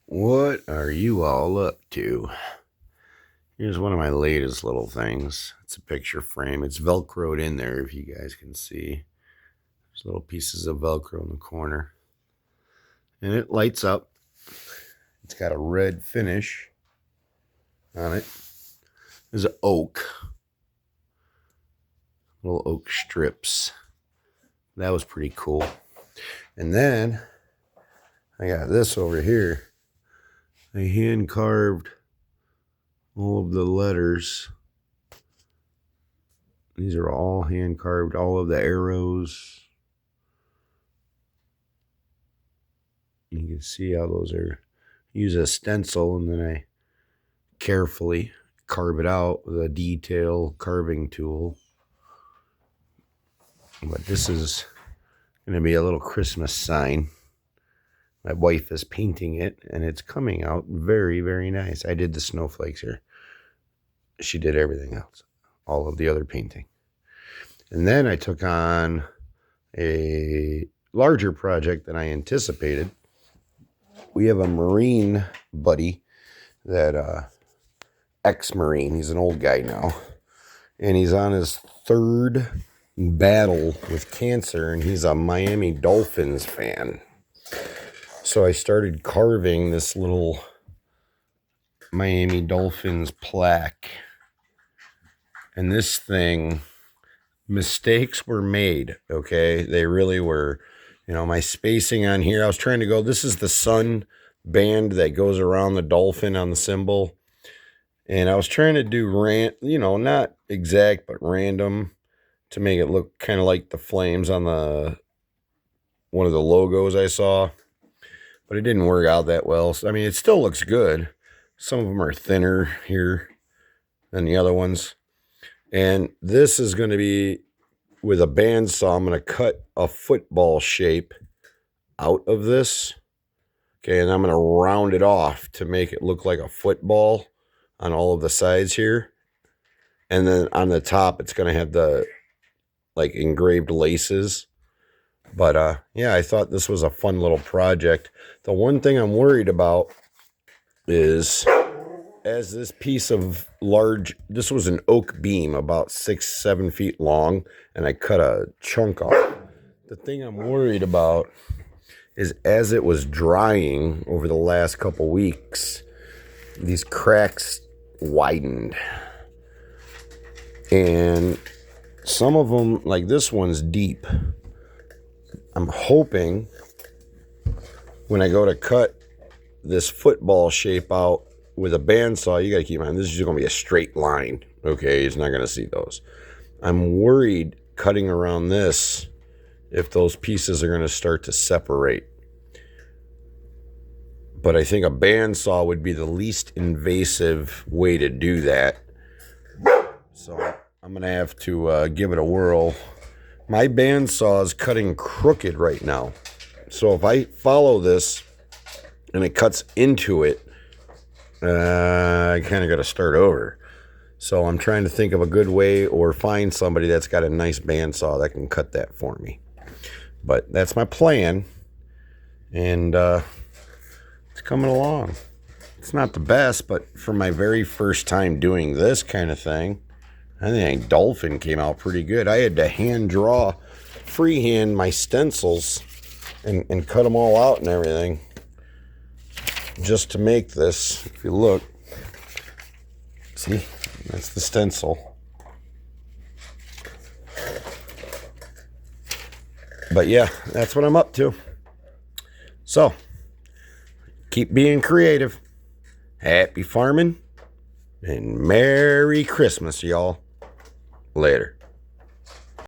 What are you all up to? Here's one of my latest little things. It's a picture frame. It's Velcroed in there, if you guys can see. There's little pieces of Velcro in the corner. And it lights up. It's got a red finish on it. There's an oak. Little oak strips. That was pretty cool. And then I got this over here. I hand carved all of the letters. These are all hand carved, all of the arrows. You can see how those are. Use a stencil and then I carefully carve it out with a detail carving tool. But this is going to be a little Christmas sign. My wife is painting it, and it's coming out very, very nice. I did the snowflakes here. She did everything else, all of the other painting. And then I took on a larger project than I anticipated. We have a Marine buddy that, ex-Marine, he's an old guy now, and he's on his third battle with cancer, and he's a Miami Dolphins fan. So I started carving this little Miami Dolphins plaque. And this thing, mistakes were made, okay? They really were. You know, my spacing on here, I was trying to go, this is the sun band that goes around the dolphin on the symbol. And I was trying to do, not exact, but random to make it look kind of like the flames on one of the logos I saw. But it didn't work out that well. So, I mean, it still looks good. Some of them are thinner here than the other ones. And this is going to be with a bandsaw. I'm going to cut a football shape out of this. Okay, and I'm going to round it off to make it look like a football on all of the sides here. And then on the top, it's going to have the, like, engraved laces. But, yeah, I thought this was a fun little project. The one thing I'm worried about is, as this piece of this was an oak beam about 6-7 feet long, and I cut a chunk off. The thing I'm worried about is as it was drying over the last couple weeks, these cracks widened. And some of them, like this one's deep. I'm hoping when I go to cut this football shape out with a bandsaw, you got to keep in mind, this is just going to be a straight line. Okay, it's not going to see those. I'm worried cutting around this if those pieces are going to start to separate. But I think a bandsaw would be the least invasive way to do that. So I'm going to have to give it a whirl. My bandsaw is cutting crooked right now. So if I follow this and it cuts into it, I kind of got to start over. So I'm trying to think of a good way or find somebody that's got a nice bandsaw that can cut that for me. But that's my plan. And it's coming along. It's not the best, but for my very first time doing this kind of thing, I think Dolphin came out pretty good. I had to freehand my stencils and cut them all out and everything just to make this. If you look, see, that's the stencil. But yeah, that's what I'm up to. So, keep being creative. Happy farming and Merry Christmas, y'all. Later.